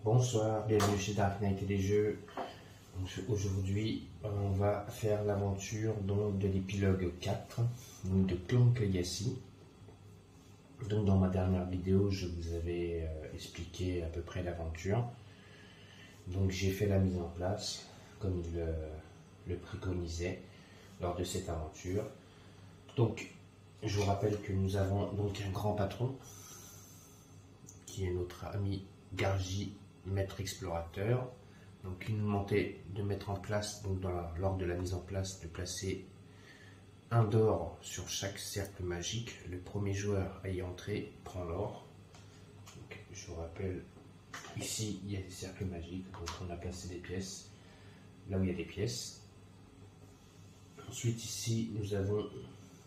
Bonsoir, bienvenue chez Dark Knight et les jeux. Aujourd'hui, on va faire l'aventure de l'épilogue 4, donc de Clank Legacy. Donc dans ma dernière vidéo, je vous avais expliqué à peu près l'aventure. Donc j'ai fait la mise en place, comme il le préconisait lors de cette aventure. Donc, je vous rappelle que nous avons donc un grand patron, qui est notre ami Gargi, maître explorateur. Donc il nous demandait de mettre en place, donc lors de la mise en place, de placer un d'or sur chaque cercle magique. Le premier joueur à y entrer prend l'or. Je vous rappelle, ici il y a des cercles magiques, donc on a placé des pièces là où il y a des pièces. Ensuite ici nous avons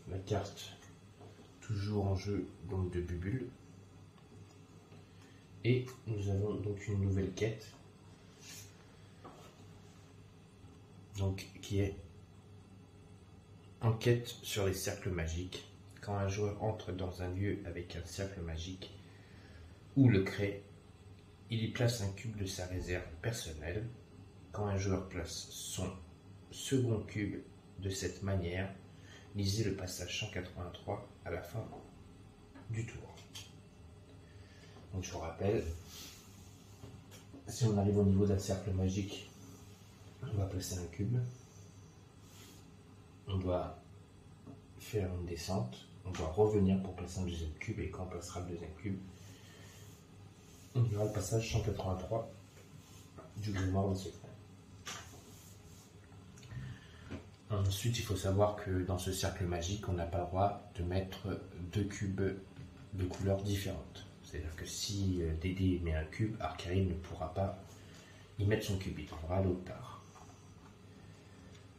la carte toujours en jeu donc de Bubule. Et nous avons donc une nouvelle quête, donc qui est enquête sur les cercles magiques. Quand un joueur entre dans un lieu avec un cercle magique ou le crée, il y place un cube de sa réserve personnelle. Quand un joueur place son second cube de cette manière, lisez le passage 183 à la fin du tour. Donc je vous rappelle, si on arrive au niveau d'un cercle magique, on va placer un cube. On doit faire une descente. On doit revenir pour placer un deuxième cube. Et quand on placera le deuxième cube, on aura le passage 183 du grimoire de secret. Ensuite, il faut savoir que dans ce cercle magique, on n'a pas le droit de mettre deux cubes de couleurs différentes. C'est-à-dire que si Dédé met un cube, Archaïm ne pourra pas y mettre son cube, il devra l'autre part.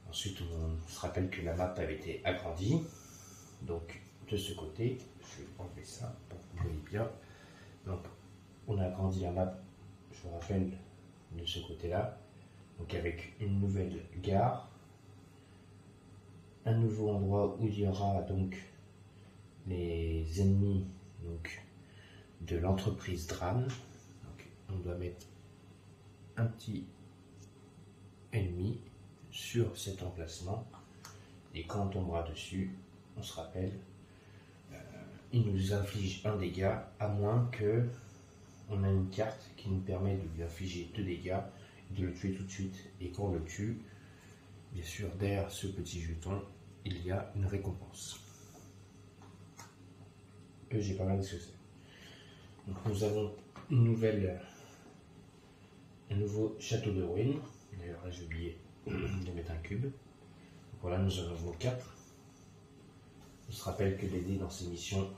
Ensuite, on se rappelle que la map avait été agrandie. Donc, de ce côté, je vais enlever ça pour que vous voyez bien. Donc, on a agrandi la map, je vous rappelle, de ce côté-là. Donc, avec une nouvelle gare. Un nouveau endroit où il y aura donc les ennemis de l'entreprise Dran. Donc, on doit mettre un petit ennemi sur cet emplacement et quand on tombera dessus, on se rappelle, il nous inflige un dégât à moins que on a une carte qui nous permet de lui infliger 2 dégâts et de le tuer tout de suite. Et quand on le tue, bien sûr, derrière ce petit jeton, il y a une récompense. J'ai pas mal ce que c'est. Donc nous avons un nouveau château de ruines. D'ailleurs là j'ai oublié de mettre un cube. Donc, voilà, nous en avons 4. On se rappelle que Dédé dans ses missions,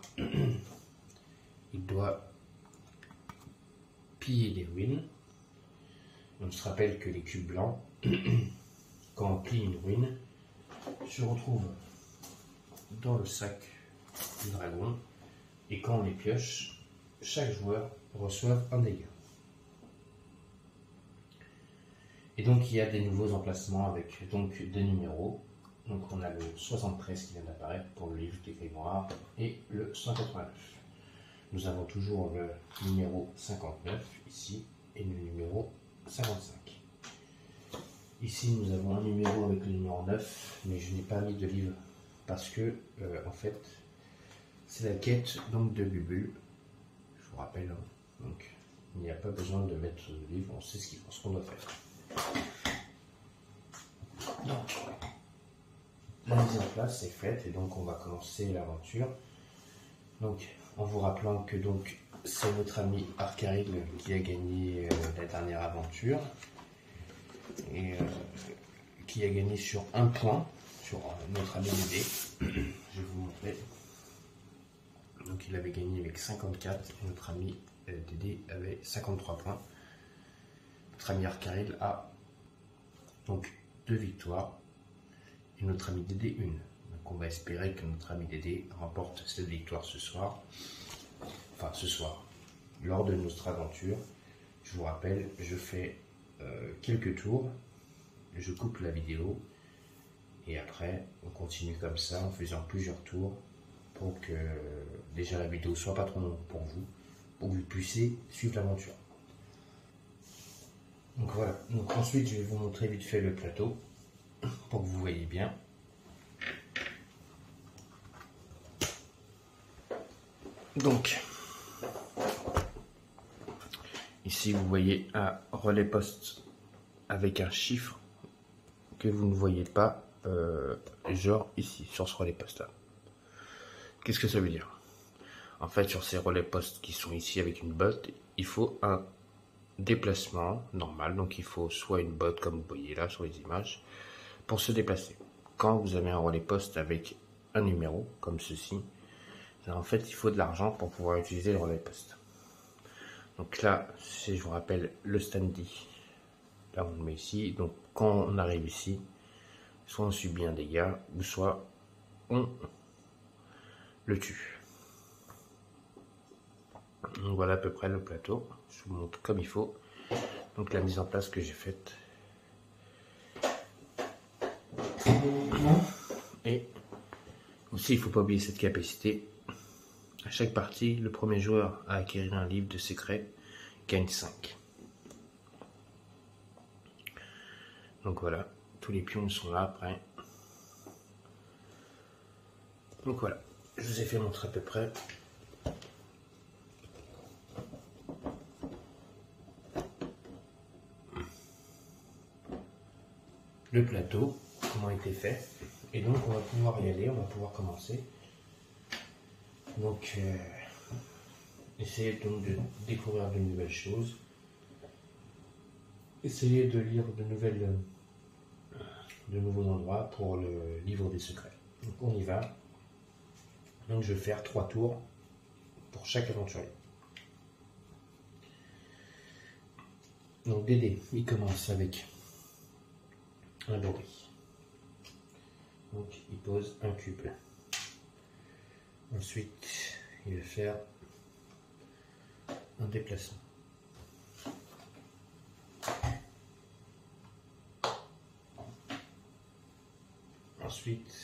il doit piller des ruines. On se rappelle que les cubes blancs, quand on plie une ruine, se retrouvent dans le sac du dragon. Et quand on les pioche, chaque joueur reçoit un dégât. Et donc il y a des nouveaux emplacements avec donc 2 numéros. Donc on a le 73 qui vient d'apparaître pour le livre des grimoires et le 189. Nous avons toujours le numéro 59 ici et le numéro 55. Ici nous avons un numéro avec le numéro 9, mais je n'ai pas mis de livre parce que en fait c'est la quête donc de Bubule. Je vous rappelle, donc il n'y a pas besoin de mettre de livre, on sait ce qu'on doit faire. Donc, la mise en place est faite et donc on va commencer l'aventure. Donc, en vous rappelant que donc c'est notre ami Archaïm qui a gagné la dernière aventure et qui a gagné sur 1 point sur notre ami Dédé. Je vais vous montrer. Donc, il avait gagné avec 54 et notre ami Dédé avait 53 points. Notre ami Archaïm a donc 2 victoires et notre ami Dédé 1. Donc on va espérer que notre ami Dédé remporte cette victoire ce soir. Enfin ce soir, lors de notre aventure. Je vous rappelle, je fais quelques tours, je coupe la vidéo et après on continue comme ça en faisant plusieurs tours pour que déjà la vidéo soit pas trop longue pour vous, pour que vous puissiez suivre l'aventure. Donc voilà, donc ensuite je vais vous montrer vite fait le plateau pour que vous voyez bien. Donc ici vous voyez un relais poste avec un chiffre que vous ne voyez pas, genre ici sur ce relais poste là. Qu'est-ce que ça veut dire? En fait, sur ces relais postes qui sont ici avec une botte, il faut un déplacement normal. Donc il faut soit une botte comme vous voyez là sur les images pour se déplacer. Quand vous avez un relais poste avec un numéro comme ceci, en fait il faut de l'argent pour pouvoir utiliser le relais poste. Donc là, si je vous rappelle le standy, là on le met ici. Donc quand on arrive ici, soit on subit un dégât ou soit on le tue. Donc voilà à peu près le plateau, je vous montre comme il faut. Donc la mise en place que j'ai faite. Et aussi il ne faut pas oublier cette capacité. À chaque partie, le premier joueur à acquérir un livre de secret gagne 5. Donc voilà, tous les pions sont là après. Donc voilà, je vous ai fait montrer à peu près. Le plateau, comment il était fait. Et donc on va pouvoir y aller, on va pouvoir commencer. Donc essayez donc de découvrir de nouvelles choses. Essayez de lire de nouveaux endroits pour le livre des secrets. Donc on y va. Donc je vais faire 3 tours pour chaque aventurier. Donc Dédé, il commence avec un lori. Donc il pose un cube. Ensuite, il va faire un déplacement. Ensuite,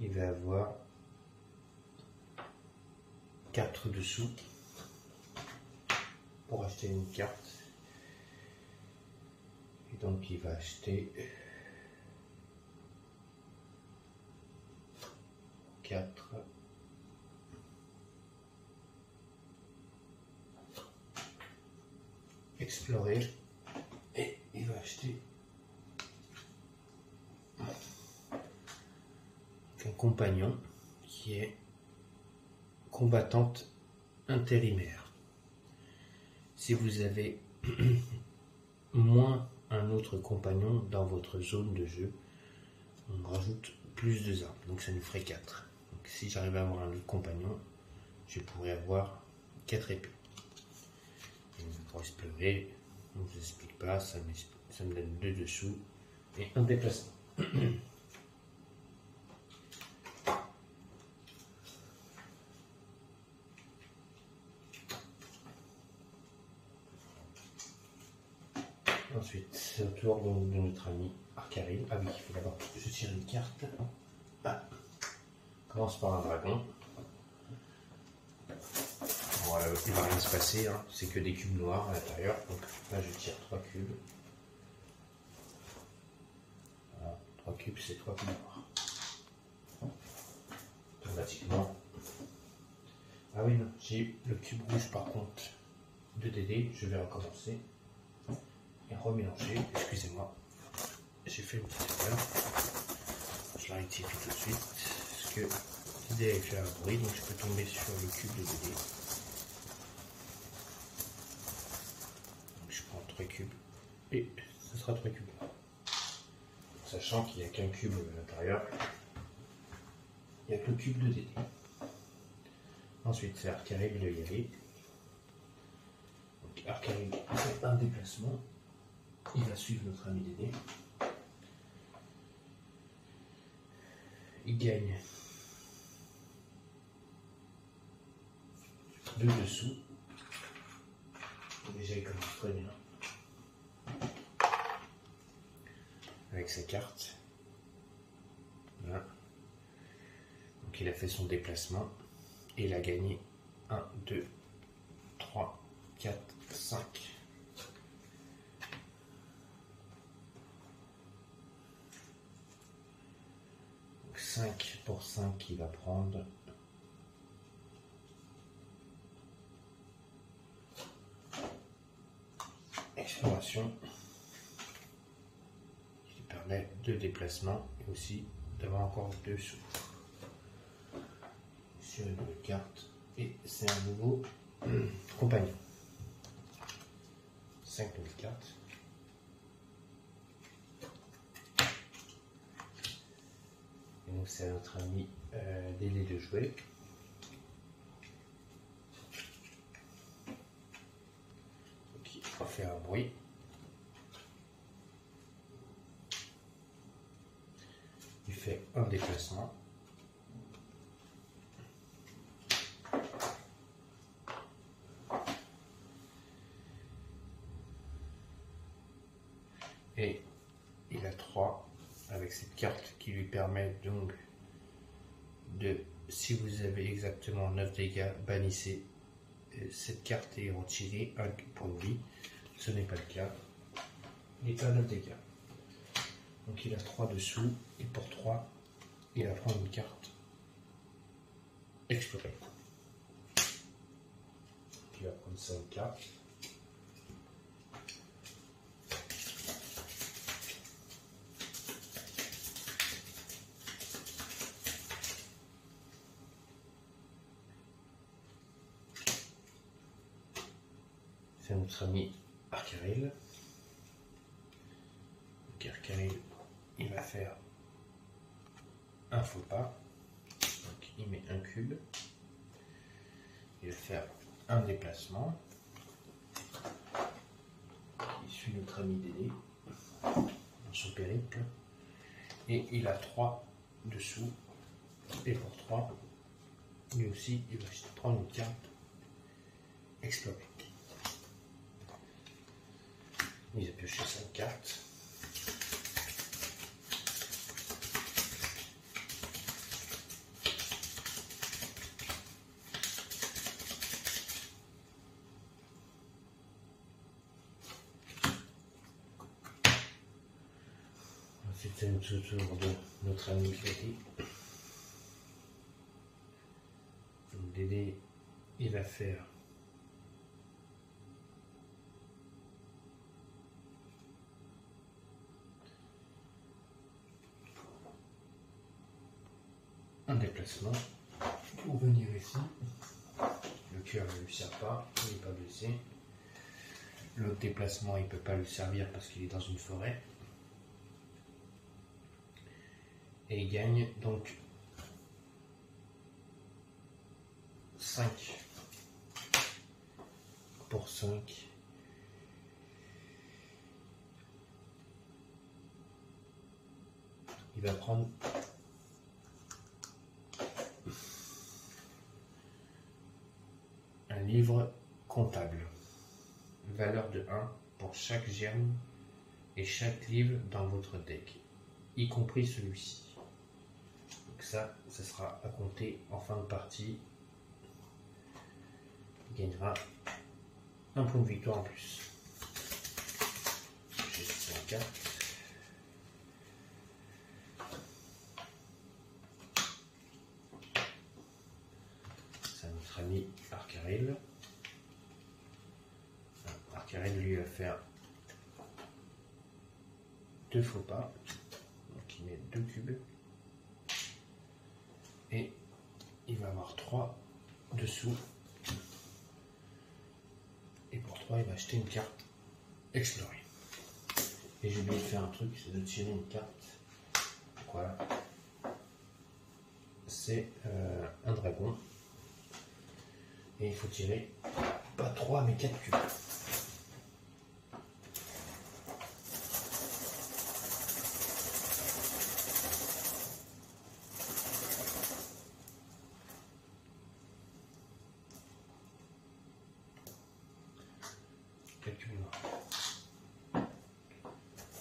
il va avoir 4 dessous pour acheter une carte. Et donc il va acheter 4. Explorer. Et il va acheter un compagnon qui est combattante intérimaire. Si vous avez moins un autre compagnon dans votre zone de jeu, on rajoute plus de armes, donc ça nous ferait 4. Donc si j'arrive à avoir un autre compagnon, je pourrais avoir 4 épées. Et pour explorer, je ne vous explique pas, ça me donne 2 dessous et un déplacement. Ensuite, c'est au tour de notre ami Arcaril. Ah oui, il faut d'abord que je tire une carte. Ah. On commence par un dragon. Bon, il ne va rien se passer, hein. C'est que des cubes noirs à l'intérieur. Donc là, je tire 3 cubes. Voilà, 3 cubes, c'est 3 cubes noirs. Automatiquement. Ah oui, non, j'ai le cube rouge par contre de Dédé. Je vais recommencer. Et remélanger, excusez-moi, j'ai fait une petite erreur, je la rectifie tout de suite, parce que Dédé a fait un bruit, donc je peux tomber sur le cube de Dédé. Donc je prends 3 cubes, et ce sera 3 cubes. Sachant qu'il n'y a qu'un cube à l'intérieur, il n'y a que le cube de Dédé. Ensuite, c'est Arcaril qui doit y aller. Donc Arcaril fait un déplacement. Il va suivre notre ami Dédé. Il gagne 2 dessous. Déjà, il commence très bien. Avec sa carte. Voilà. Donc, il a fait son déplacement. Et il a gagné 1, 2, 3, 4, 5. 5 pour 5, il va prendre exploration, qui permet de déplacement et aussi d'avoir encore 2 sous sur une nouvelle carte. Et c'est un nouveau compagnon. 5 nouvelles cartes. Et donc c'est à notre ami délai de jouer. Donc il va faire un bruit. Il fait un déplacement. Et il a 3 avec cette carte qui lui permet donc de, si vous avez exactement 9 dégâts, bannissez cette carte et retirez un point de vie. Ce n'est pas le cas. Il est à 9 dégâts. Donc il a 3 dessous et pour 3, il va prendre une carte explorer. Il va prendre 5 cartes. C'est notre ami Arcaril. Arcaril, il va faire un faux pas. Donc il met un cube. Il va faire un déplacement. Il suit notre ami Dédé dans son périple. Et il a 3 dessous. Et pour 3, lui aussi, il va prendre une carte explorer. Il a pioché 5 cartes. Ensuite, c'est le tour de notre ami Dédé. Donc Dédé, il va faire un déplacement pour venir ici. Le cœur ne lui sert pas, il n'est pas blessé. L'autre déplacement, il ne peut pas lui servir parce qu'il est dans une forêt. Et il gagne donc 5 pour 5. Il va prendre un livre comptable. Valeur de 1 pour chaque germe et chaque livre dans votre deck, y compris celui-ci. Donc ça sera à compter en fin de partie. Il gagnera un point de victoire en plus. J'ai 5 cartes. C'est notre ami Arcaril. Arcaril lui va faire 2 faux pas. Donc il met 2 cubes. Et il va avoir 3 dessous. Et pour 3, il va acheter une carte explorer. Et j'ai oublié de faire un truc, c'est de tirer une carte. Donc voilà. C'est un dragon. Et il faut tirer pas 3 mais 4 cubes.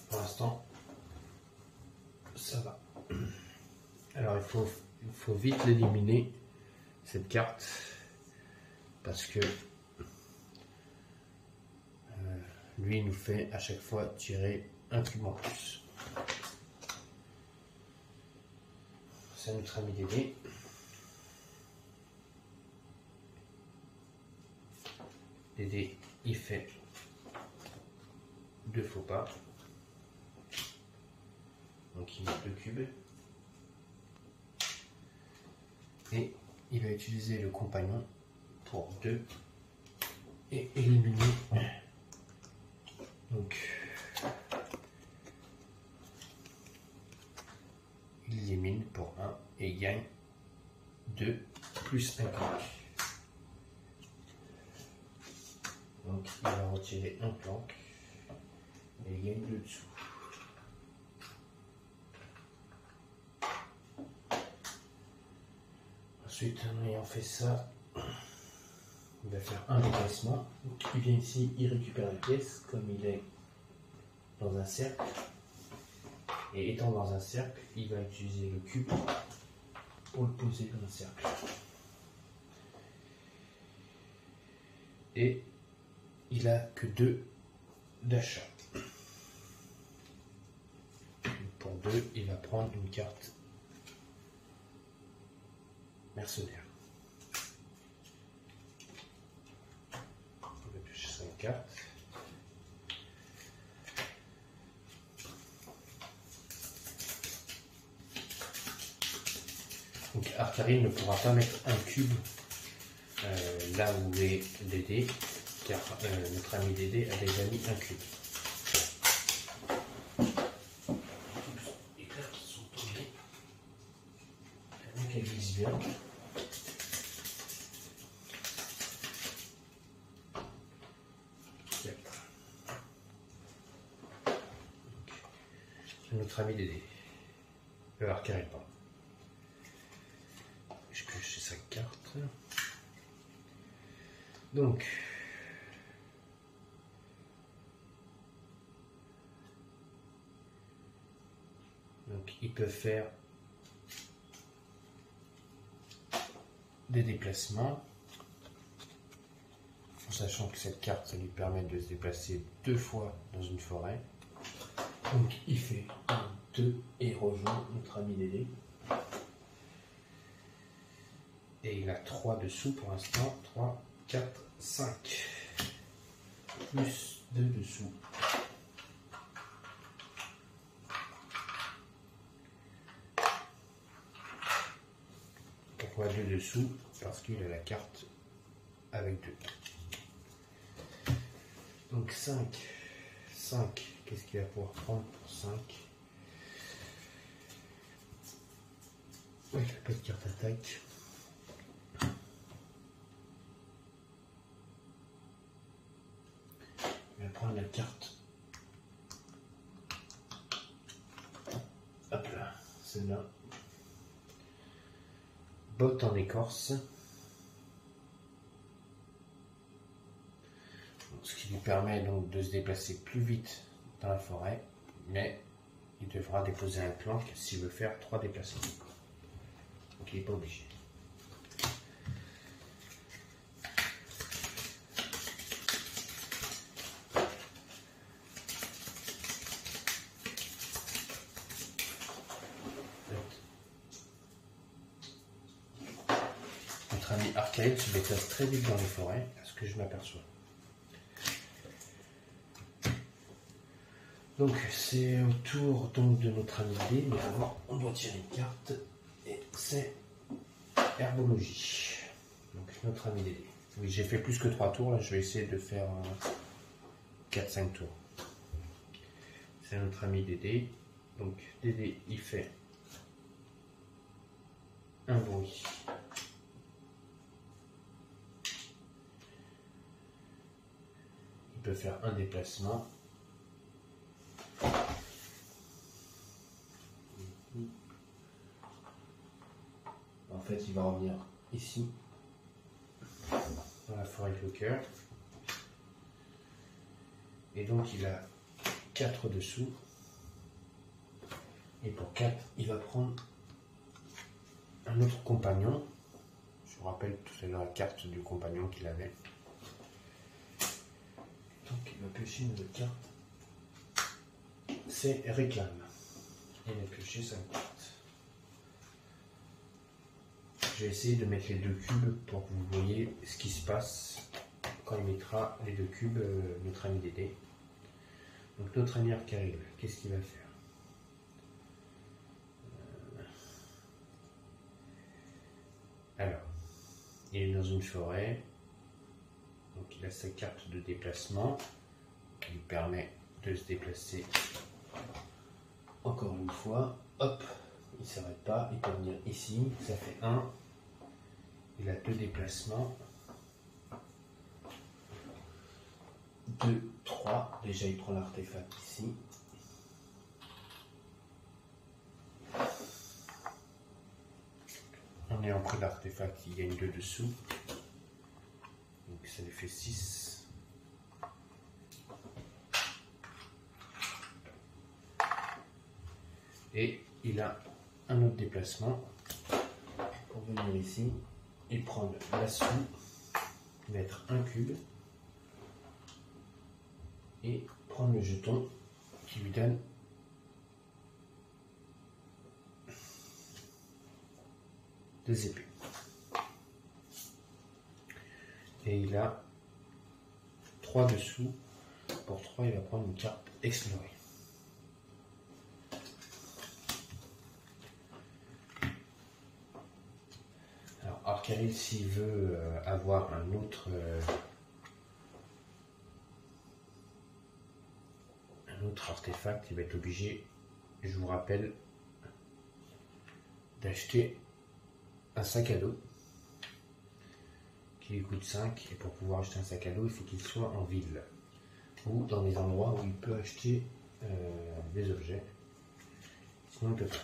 Pour l'instant, ça va. Alors il faut vite l'éliminer, cette carte parce que lui nous fait à chaque fois tirer un cube en plus. C'est notre ami Dédé. Dédé, il fait 2 faux pas. Donc il met 2 cubes. Et il va utiliser le compagnon pour 2 et éliminer. Donc il élimine pour 1 et il gagne 2 plus 1 planque. Donc il va retirer un planque et il gagne 2 dessous. Ensuite, en ayant fait ça, il va faire un déplacement. Donc, il vient ici, il récupère la pièce, comme il est dans un cercle. Et étant dans un cercle, il va utiliser le cube pour le poser dans le cercle. Et il a que 2 d'achat. Pour 2, il va prendre une carte mercenaire. On va piocher 5 cartes. Donc Arcarine ne pourra pas mettre un cube là où est Dédé, car notre ami Dédé a déjà mis un cube. Les cartes sont tombées. Qu'elle glisse bien. Notre ami Dédé. Arcarine, pardon. Je pioche 5 cartes. Donc, il peut faire des déplacements, en sachant que cette carte, ça lui permet de se déplacer 2 fois dans une forêt. Donc, il fait 1, 2 et rejoint notre ami Dédé. Et il a 3 dessous pour l'instant. 3, 4, 5. Plus 2 dessous. Pourquoi 2 dessous? Parce qu'il a la carte avec 2. Donc 5. 5. Qu'est-ce qu'il va pouvoir prendre pour 5? Oui, il n'a pas de carte attaque. Il va prendre la carte. Hop là, celle-là. Botte en écorce. Ce qui lui permet donc de se déplacer plus vite dans la forêt, mais il devra déposer un planque s'il veut faire 3 déplacements. Donc il n'est pas obligé. Notre ami Arcade se déplace très vite dans les forêts, à ce que je m'aperçois. Donc c'est au tour donc de notre ami D, mais avant on doit tirer une carte, et c'est herbologie. Donc notre ami Dédé. Oui, j'ai fait plus que 3 tours, là je vais essayer de faire 4-5 tours. C'est notre ami Dédé. Donc Dédé il fait un bruit. Il peut faire un déplacement. En fait, il va revenir ici, dans la forêt de cœur. Et donc, il a 4 dessous. Et pour 4, il va prendre un autre compagnon. Je rappelle tout à l'heure la carte du compagnon qu'il avait. Donc il va piocher une autre carte. C'est réclame. Il a pioché 5 cartes. Je vais essayer de mettre les 2 cubes pour que vous voyez ce qui se passe quand il mettra les 2 cubes, notre ami Dédé. Donc notre ami Arcaril, qu'est-ce qu'il va faire? Alors, il est dans une forêt, donc il a sa carte de déplacement qui lui permet de se déplacer encore une fois. Hop, il ne s'arrête pas, il peut venir ici, ça fait 1. Il a 2 déplacements. 2, 3. Déjà, il prend l'artefact ici. En ayant pris l'artefact, il gagne 2 dessous. Donc ça lui fait 6. Et il a un autre déplacement pour venir ici et prendre l'assaut, mettre un cube et prendre le jeton qui lui donne des épées. Et il a 3 dessous. Pour 3, il va prendre une carte explorer. Alors, Arcaril, s'il veut avoir un autre artefact, il va être obligé, je vous rappelle, d'acheter un sac à dos qui lui coûte 5, et pour pouvoir acheter un sac à dos, il faut qu'il soit en ville ou dans des endroits où il peut acheter des objets, sinon il ne peut pas.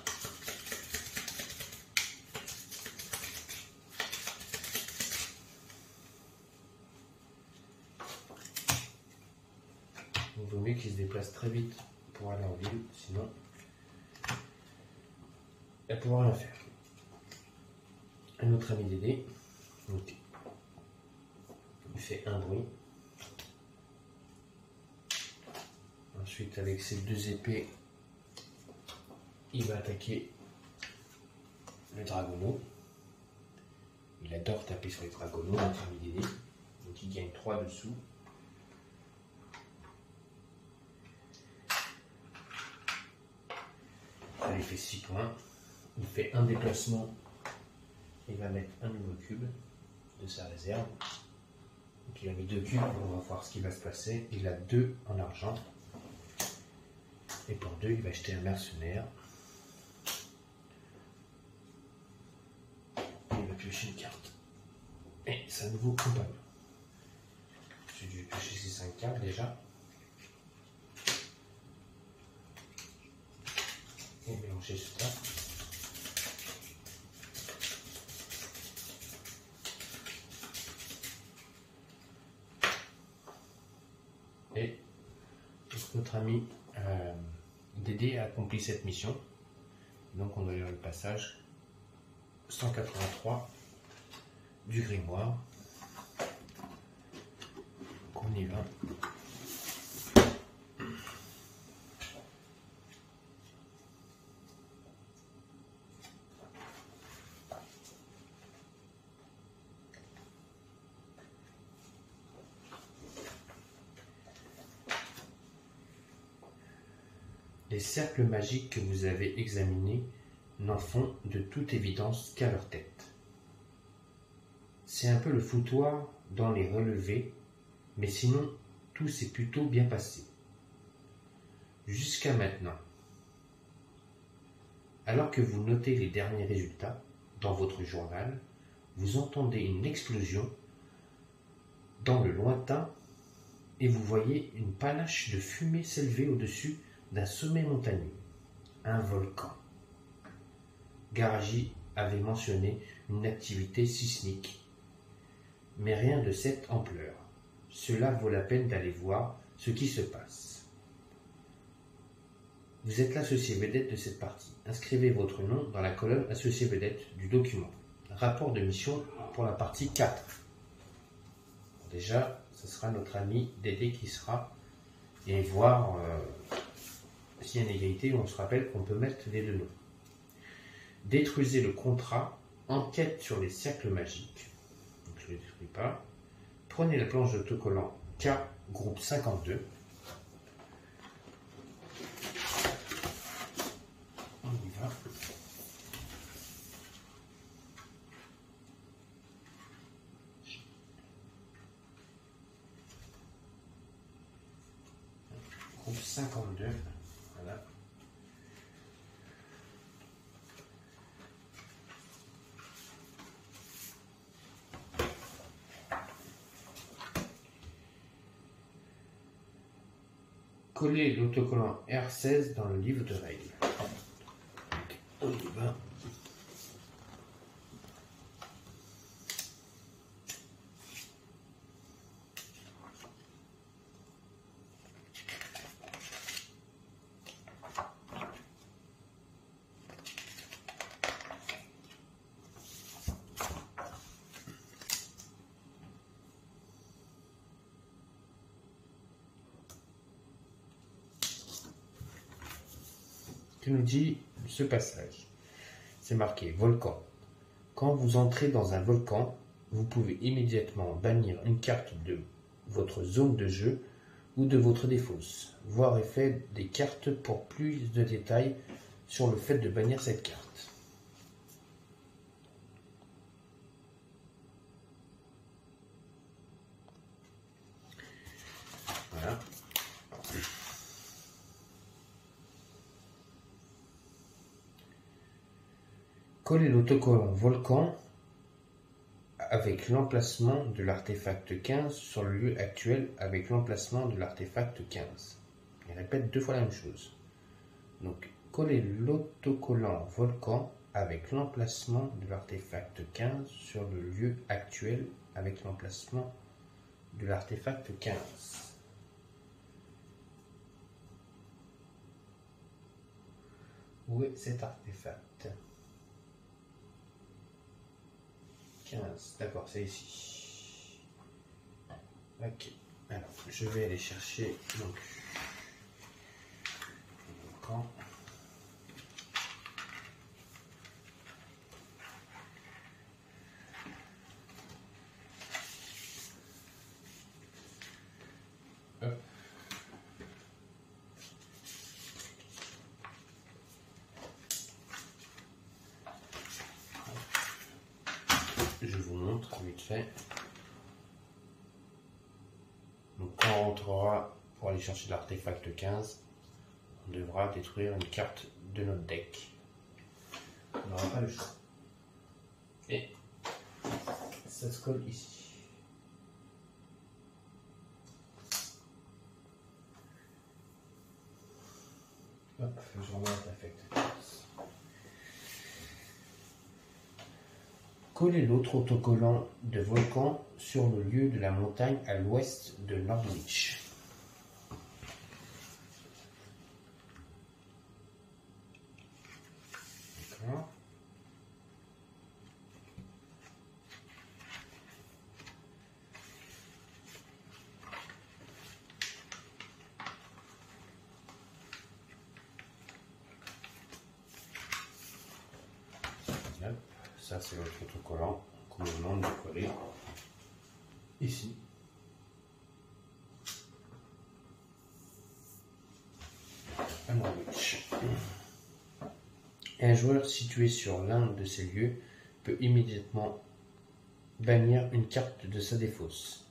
Il vaut mieux qu'il se déplace très vite pour aller en ville, sinon elle ne pourra rien faire. Un autre ami Dédé, donc, il fait un bruit. Ensuite, avec ses 2 épées, il va attaquer le dragonneau. Il adore taper sur les dragonneaux, notre ami Dédé. Donc il gagne 3 dessous. Ça lui fait 6 points. Il fait un déplacement. Il va mettre un nouveau cube de sa réserve. Donc il a mis 2 cubes, on va voir ce qui va se passer. Il a 2 en argent. Et pour 2, il va acheter un mercenaire. Il va piocher une carte. Et c'est un nouveau compagnon. J'ai dû piocher ces 5 cartes déjà. Et mélanger cela. Et notre ami Dédé a accompli cette mission. Donc on va lire le passage 183 du grimoire. Donc on y va. Les cercles magiques que vous avez examinés n'en font de toute évidence qu'à leur tête. C'est un peu le foutoir dans les relevés, mais sinon tout s'est plutôt bien passé. Jusqu'à maintenant. Alors que vous notez les derniers résultats dans votre journal, vous entendez une explosion dans le lointain et vous voyez une panache de fumée s'élever au-dessus d'un sommet montagneux, un volcan. Garagi avait mentionné une activité sismique, mais rien de cette ampleur. Cela vaut la peine d'aller voir ce qui se passe. Vous êtes l'associé vedette de cette partie. Inscrivez votre nom dans la colonne associé vedette du document. Rapport de mission pour la partie 4. Déjà, ce sera notre ami Dédé qui sera et voir s'il y a une égalité. On se rappelle qu'on peut mettre les deux noms. Détruisez le contrat, enquête sur les cercles magiques. Donc, je ne le détruis pas. Prenez la planche d'autocollant K, groupe 52. On y va. Groupe 52. Voilà. Coller l'autocollant R16 dans le livre de règles. On y va. Que nous dit ce passage? C'est marqué volcan. Quand vous entrez dans un volcan, vous pouvez immédiatement bannir une carte de votre zone de jeu ou de votre défausse. Voir effet des cartes pour plus de détails sur le fait de bannir cette carte. Voilà. Coller l'autocollant volcan avec l'emplacement de l'artefact 15 sur le lieu actuel avec l'emplacement de l'artefact 15. Il répète deux fois la même chose. Donc, coller l'autocollant volcan avec l'emplacement de l'artefact 15 sur le lieu actuel avec l'emplacement de l'artefact 15. Où est cet artefact? 15, d'accord, c'est ici. Ok, alors je vais aller chercher donc quand je vous montre vite fait. Donc quand on rentrera pour aller chercher l'artefact 15, on devra détruire une carte de notre deck. On n'aura pas le choix. Et ça se colle ici. Hop, je remets l'artefact 15. Coller l'autre autocollant de volcan sur le lieu de la montagne à l'ouest de Norwich. D'accord. Ça, c'est votre autocollant qu'on nous demande de coller ici. À Norwich. Un joueur situé sur l'un de ces lieux peut immédiatement bannir une carte de sa défausse.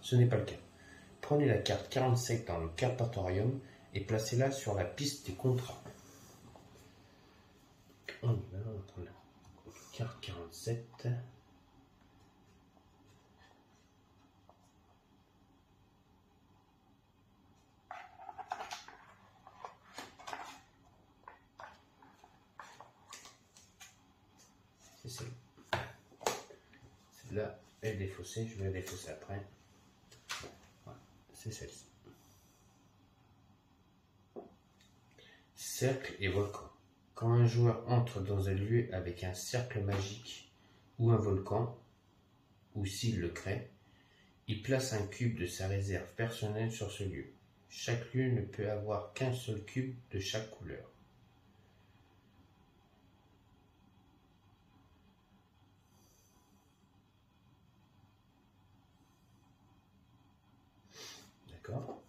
Ce n'est pas le cas. Prenez la carte 47 dans le carpatorium et placez-la sur la piste des contrats. On y va, on va prendre la carte 47. C'est celle-là. Celle-là est défaussée, je vais la défausser après. Voilà, c'est celle-ci. Cercle et volcan. Quand un joueur entre dans un lieu avec un cercle magique ou un volcan, ou s'il le crée, il place un cube de sa réserve personnelle sur ce lieu. Chaque lieu ne peut avoir qu'un seul cube de chaque couleur. D'accord?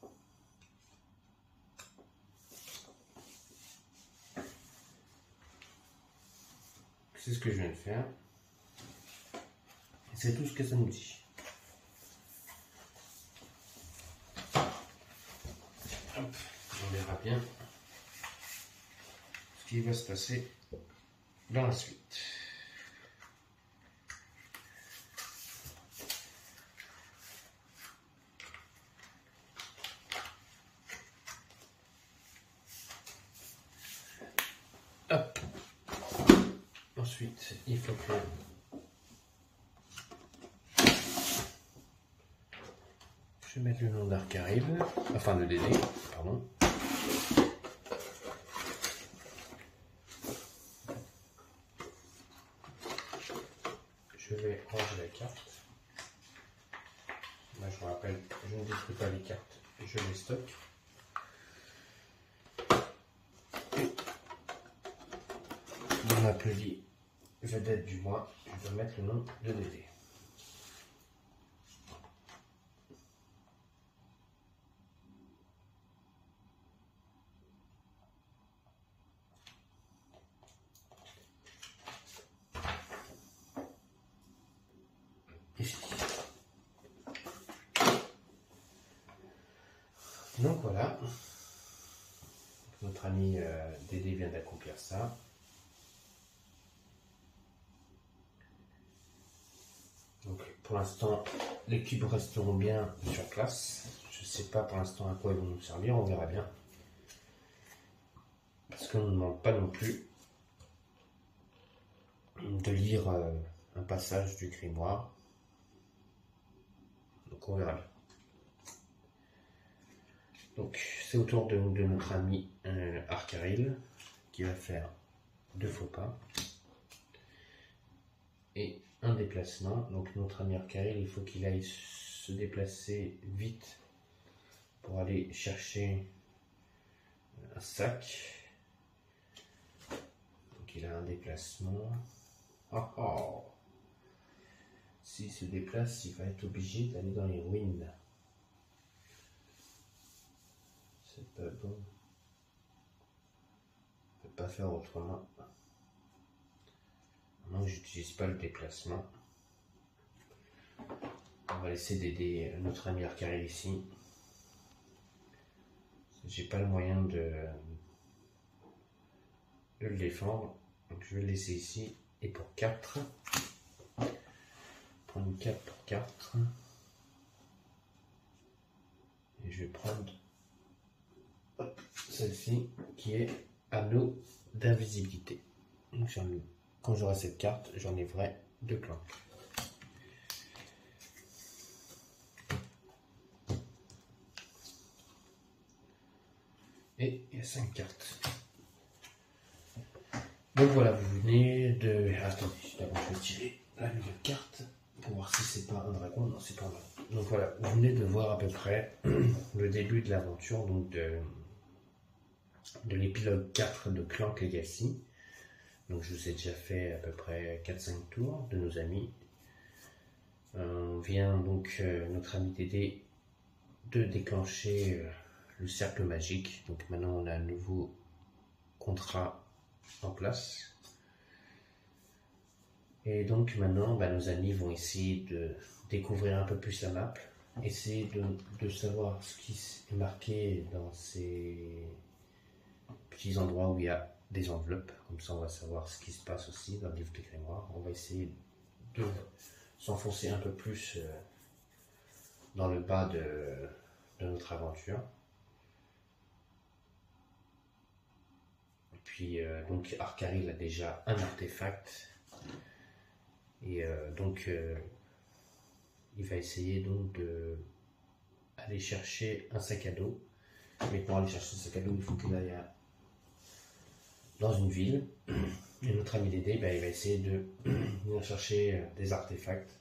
C'est ce que je viens de faire. C'est tout ce que ça nous dit. Hop, on verra bien ce qui va se passer dans la suite. Hop. Ensuite, il faut que je mette le nom d'Arcaril, enfin de DD, pardon. Je vais ranger la carte. Là, je me rappelle, je ne détruis pas les cartes, je les stocke. Dans l'appli vedette du mois, je dois mettre le nom de DD. Ici. Donc voilà, notre ami Dédé vient d'accomplir ça. Donc pour l'instant, les cubes resteront bien sur place. Je ne sais pas pour l'instant à quoi ils vont nous servir, on verra bien. Parce qu'on ne demande pas non plus de lire un passage du grimoire. Donc on verra bien. Donc c'est au tour de notre ami Arcaril qui va faire 2 faux pas et un déplacement. Donc notre ami Arcaril, il faut qu'il aille se déplacer vite pour aller chercher un sac. Donc il a un déplacement. Oh oh. S'il se déplace, il va être obligé d'aller dans les ruines. C'est pas bon. On ne peut pas faire autrement. Non, j'utilise pas le déplacement. On va laisser d'aider notre ami Arcaril ici. J'ai pas le moyen de le défendre. Donc je vais le laisser ici. Et pour 4. Prendre une carte pour 4. Et je vais prendre celle-ci qui est anneau d'invisibilité. Donc quand j'aurai cette carte, j'enlèverai 2 planques. Et il y a 5 cartes. Donc voilà, vous venez de... Attendez, d'abord je vais tirer la nouvelle carte pour voir si c'est pas un dragon. Non, c'est pas un dragon. Donc voilà, vous venez de voir à peu près le début de l'aventure, donc de l'épilogue 4 de Clank Legacy. Donc je vous ai déjà fait à peu près 4-5 tours de nos amis. On vient donc, notre ami Dédé, de déclencher le cercle magique. Donc maintenant on a un nouveau contrat en place. Et donc maintenant nos amis vont essayer de découvrir un peu plus la map. Essayer de savoir ce qui est marqué dans ces petits endroits où il y a des enveloppes, comme ça on va savoir ce qui se passe aussi dans le livre de grimoire. On va essayer de s'enfoncer un peu plus dans le bas de notre aventure. Et puis donc Arcaril a déjà un artefact et il va essayer donc de aller chercher un sac à dos. Mais pour aller chercher ce sac à dos, il faut qu'il aille dans une ville. Et notre ami Dédé, il va essayer de venir chercher des artefacts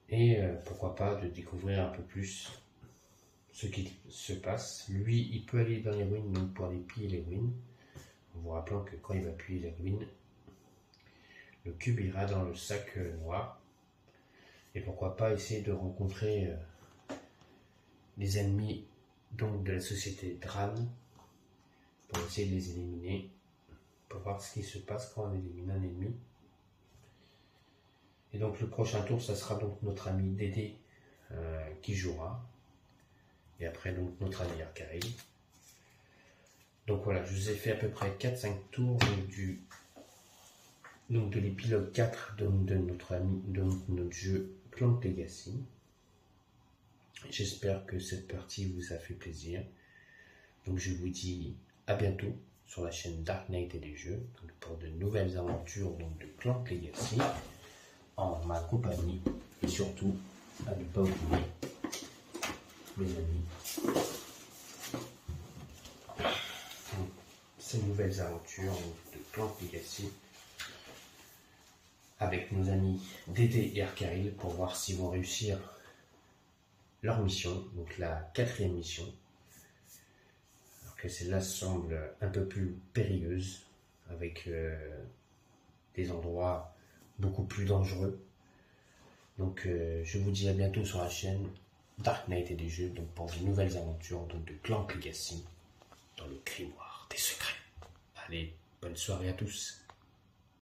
Et pourquoi pas de découvrir un peu plus ce qui se passe. Lui, il peut aller dans les ruines, donc pour aller piller les ruines. En vous rappelant que quand il va piller les ruines, le cube ira dans le sac noir. Et pourquoi pas essayer de rencontrer les ennemis donc de la société Dran pour essayer de les éliminer, pour voir ce qui se passe quand on élimine un ennemi. Et donc le prochain tour, ça sera donc notre ami Dédé qui jouera. Et après donc notre ami Arcaril. Donc voilà, je vous ai fait à peu près 4-5 tours de l'épilogue 4 de notre jeu Clank Legacy. J'espère que cette partie vous a fait plaisir. Donc je vous dis à bientôt sur la chaîne Dark Knight et des jeux, donc pour de nouvelles aventures donc de Clank Legacy en ma compagnie, et surtout à ne pas oublier, mes amis, ces nouvelles aventures de Clank Legacy avec nos amis Dédé et Arcaril pour voir s'ils vont réussir leur mission, donc la 4e mission. Alors que celle-là semble un peu plus périlleuse, avec des endroits beaucoup plus dangereux. Donc je vous dis à bientôt sur la chaîne Dark Knight et des jeux, donc pour de nouvelles aventures donc de Clank Legacy dans le grimoire des secrets. Allez, bonne soirée à tous.